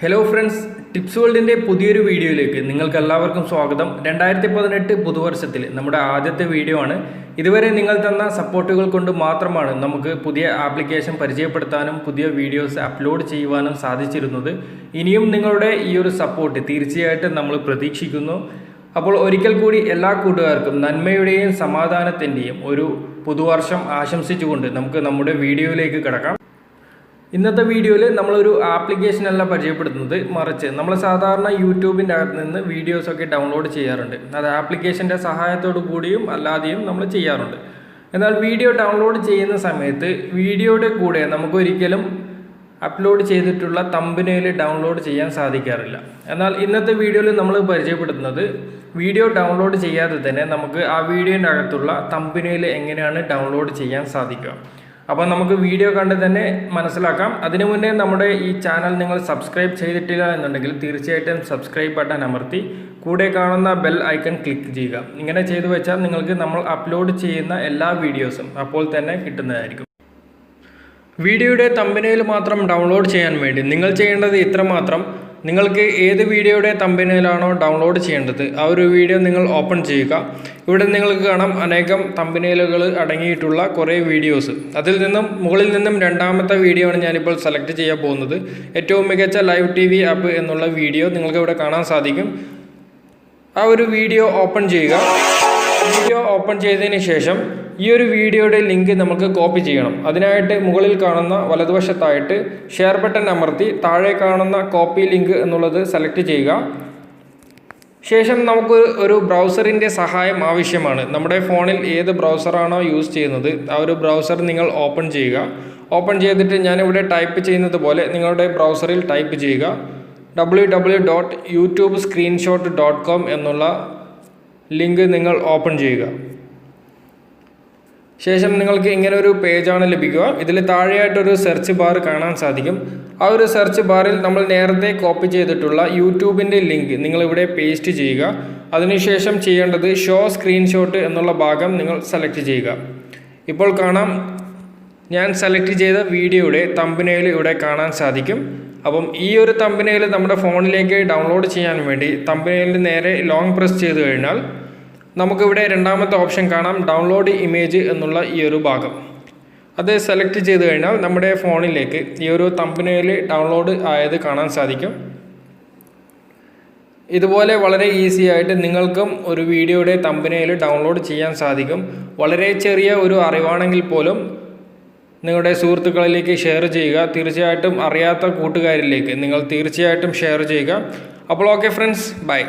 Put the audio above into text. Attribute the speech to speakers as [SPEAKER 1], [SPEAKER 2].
[SPEAKER 1] Hello friends, tips വേൾഡിൻ്റെ പുതിയൊരു വീഡിയോയിലേക്ക് നിങ്ങൾക്ക് എല്ലാവർക്കും സ്വാഗതം. 2018 പുതുവർഷത്തിൽ നമ്മുടെ ആദ്യത്തെ വീഡിയോ ആണ്. ഇതുവരെ നിങ്ങൾ തന്ന സപ്പോർട്ടുകൾ കൊണ്ട് മാത്രമാണ് നമുക്ക് പുതിയ ആപ്ലിക്കേഷൻ പരിചയപ്പെടുത്താനും പുതിയ വീഡിയോസ് അപ്ലോഡ് ചെയ്യുവാനും സാധിച്ചിരുന്നത്. ഇനിയും നിങ്ങളുടെ ഈ ഒരു സപ്പോർട്ട് തീർച്ചയായിട്ടും നമ്മൾ പ്രതീക്ഷിക്കുന്നു. അപ്പോൾ ഒരിക്കൽ കൂടി എല്ലാ കൂട്ടുകാർക്കും നന്മയുടെയും സമാധാനത്തിൻ്റെയും ഒരു പുതുവർഷം ആശംസിച്ചുകൊണ്ട് നമുക്ക് നമ്മുടെ വീഡിയോയിലേക്ക് കിടക്കാം. ഇന്നത്തെ വീഡിയോയിൽ നമ്മളൊരു ആപ്ലിക്കേഷനല്ല പരിചയപ്പെടുത്തുന്നത്, മറിച്ച് നമ്മൾ സാധാരണ യൂട്യൂബിൻ്റെ അകത്ത് നിന്ന് വീഡിയോസൊക്കെ ഡൗൺലോഡ് ചെയ്യാറുണ്ട്. അത് ആപ്ലിക്കേഷൻ്റെ സഹായത്തോടു കൂടിയും അല്ലാതെയും നമ്മൾ ചെയ്യാറുണ്ട്. എന്നാൽ വീഡിയോ ഡൗൺലോഡ് ചെയ്യുന്ന സമയത്ത് വീഡിയോയുടെ കൂടെ നമുക്കൊരിക്കലും അപ്ലോഡ് ചെയ്തിട്ടുള്ള തമ്പനെയിൽ ഡൗൺലോഡ് ചെയ്യാൻ സാധിക്കാറില്ല. എന്നാൽ ഇന്നത്തെ വീഡിയോയിൽ നമ്മൾ പരിചയപ്പെടുത്തുന്നത് വീഡിയോ ഡൗൺലോഡ് ചെയ്യാതെ തന്നെ നമുക്ക് ആ വീഡിയോൻ്റെ അകത്തുള്ള തമ്പനെയിൽ എങ്ങനെയാണ് ഡൗൺലോഡ് ചെയ്യാൻ സാധിക്കുക. അപ്പോൾ നമുക്ക് വീഡിയോ കണ്ട് തന്നെ മനസ്സിലാക്കാം. അതിനു മുന്നേ നമ്മുടെ ഈ ചാനൽ നിങ്ങൾ സബ്സ്ക്രൈബ് ചെയ്തിട്ടില്ല എന്നുണ്ടെങ്കിൽ തീർച്ചയായിട്ടും സബ്സ്ക്രൈബ് ബട്ടൺ അമർത്തി കൂടെ കാണുന്ന ബെൽ ഐക്കൺ ക്ലിക്ക് ചെയ്യുക. ഇങ്ങനെ ചെയ്തു വെച്ചാൽ നിങ്ങൾക്ക് നമ്മൾ അപ്ലോഡ് ചെയ്യുന്ന എല്ലാ വീഡിയോസും അപ്പോൾ തന്നെ കിട്ടുന്നതായിരിക്കും. വീഡിയോയുടെ തമ്പനെയിൽ മാത്രം ഡൗൺലോഡ് ചെയ്യാൻ വേണ്ടി നിങ്ങൾ ചെയ്യേണ്ടത് ഇത്രമാത്രം. നിങ്ങൾക്ക് ഏത് വീഡിയോയുടെ തമ്പനെയിലാണോ ഡൗൺലോഡ് ചെയ്യേണ്ടത് ആ ഒരു വീഡിയോ നിങ്ങൾ ഓപ്പൺ ചെയ്യുക. ഇവിടെ നിങ്ങൾക്ക് കാണാം അനേകം തമ്പനെയിലുകൾ അടങ്ങിയിട്ടുള്ള കുറേ വീഡിയോസ്. അതിൽ നിന്നും മുകളിൽ നിന്നും രണ്ടാമത്തെ വീഡിയോ ആണ് ഞാനിപ്പോൾ സെലക്ട് ചെയ്യാൻ പോകുന്നത്. ഏറ്റവും മികച്ച ലൈവ് TV ആപ്പ് എന്നുള്ള വീഡിയോ നിങ്ങൾക്ക് ഇവിടെ കാണാൻ സാധിക്കും. ആ ഒരു വീഡിയോ ഓപ്പൺ ചെയ്യുക. വീഡിയോ ഓപ്പൺ ചെയ്തതിന് ശേഷം ഈ ഒരു വീഡിയോയുടെ ലിങ്ക് നമുക്ക് കോപ്പി ചെയ്യണം. അതിനായിട്ട് മുകളിൽ കാണുന്ന വലതുവശത്തായിട്ട് ഷെയർ ബട്ടൺ അമർത്തി താഴെ കാണുന്ന കോപ്പി ലിങ്ക് എന്നുള്ളത് സെലക്ട് ചെയ്യുക. ശേഷം നമുക്ക് ഒരു ബ്രൗസറിൻ്റെ സഹായം ആവശ്യമാണ്. നമ്മുടെ ഫോണിൽ ഏത് ബ്രൗസറാണോ യൂസ് ചെയ്യുന്നത് ആ ഒരു ബ്രൗസർ നിങ്ങൾ ഓപ്പൺ ചെയ്യുക. ഓപ്പൺ ചെയ്തിട്ട് ഞാനിവിടെ ടൈപ്പ് ചെയ്യുന്നത് പോലെ നിങ്ങളുടെ ബ്രൗസറിൽ ടൈപ്പ് ചെയ്യുക www.youtubescreenshot.com എന്നുള്ള ലിങ്ക് നിങ്ങൾ ഓപ്പൺ ചെയ്യുക. ശേഷം നിങ്ങൾക്ക് ഇങ്ങനെ ഒരു പേജാണ് ലഭിക്കുക. ഇതിൽ താഴെയായിട്ടൊരു സെർച്ച് ബാർ കാണാൻ സാധിക്കും. ആ ഒരു സെർച്ച് ബാറിൽ നമ്മൾ നേരത്തെ കോപ്പി ചെയ്തിട്ടുള്ള യൂട്യൂബിൻ്റെ ലിങ്ക് നിങ്ങളിവിടെ പേസ്റ്റ് ചെയ്യുക. അതിനുശേഷം ചെയ്യേണ്ടത് ഷോ സ്ക്രീൻഷോട്ട് എന്നുള്ള ഭാഗം നിങ്ങൾ സെലക്ട് ചെയ്യുക. ഇപ്പോൾ കാണാം ഞാൻ സെലക്ട് ചെയ്ത വീഡിയോയുടെ തമ്പനെയിൽ ഇവിടെ കാണാൻ സാധിക്കും. അപ്പം ഈ ഒരു തമ്പനെയിൽ നമ്മുടെ ഫോണിലേക്ക് ഡൗൺലോഡ് ചെയ്യാൻ വേണ്ടി തമ്പനെയിൽ നേരെ ലോങ് പ്രസ് ചെയ്ത് കഴിഞ്ഞാൽ നമുക്കിവിടെ രണ്ടാമത്തെ ഓപ്ഷൻ കാണാം, ഡൗൺലോഡ് ഇമേജ് എന്നുള്ള ഈ ഒരു ഭാഗം. അത് സെലക്ട് ചെയ്ത് കഴിഞ്ഞാൽ നമ്മുടെ ഫോണിലേക്ക് ഈ ഒരു തമ്പനെയിൽ ഡൗൺലോഡ് ആയത് കാണാൻ സാധിക്കും. ഇതുപോലെ വളരെ ഈസി ആയിട്ട് നിങ്ങൾക്കും ഒരു വീഡിയോയുടെ തമ്പനെയിൽ ഡൗൺലോഡ് ചെയ്യാൻ സാധിക്കും. വളരെ ചെറിയ ഒരു അറിവാണെങ്കിൽ പോലും നിങ്ങളുടെ സുഹൃത്തുക്കളിലേക്ക് ഷെയർ ചെയ്യുക. തീർച്ചയായിട്ടും അറിയാത്ത കൂട്ടുകാരിലേക്ക് നിങ്ങൾ തീർച്ചയായിട്ടും ഷെയർ ചെയ്യുക. അപ്പോൾ ഓക്കെ ഫ്രണ്ട്സ്, ബൈ.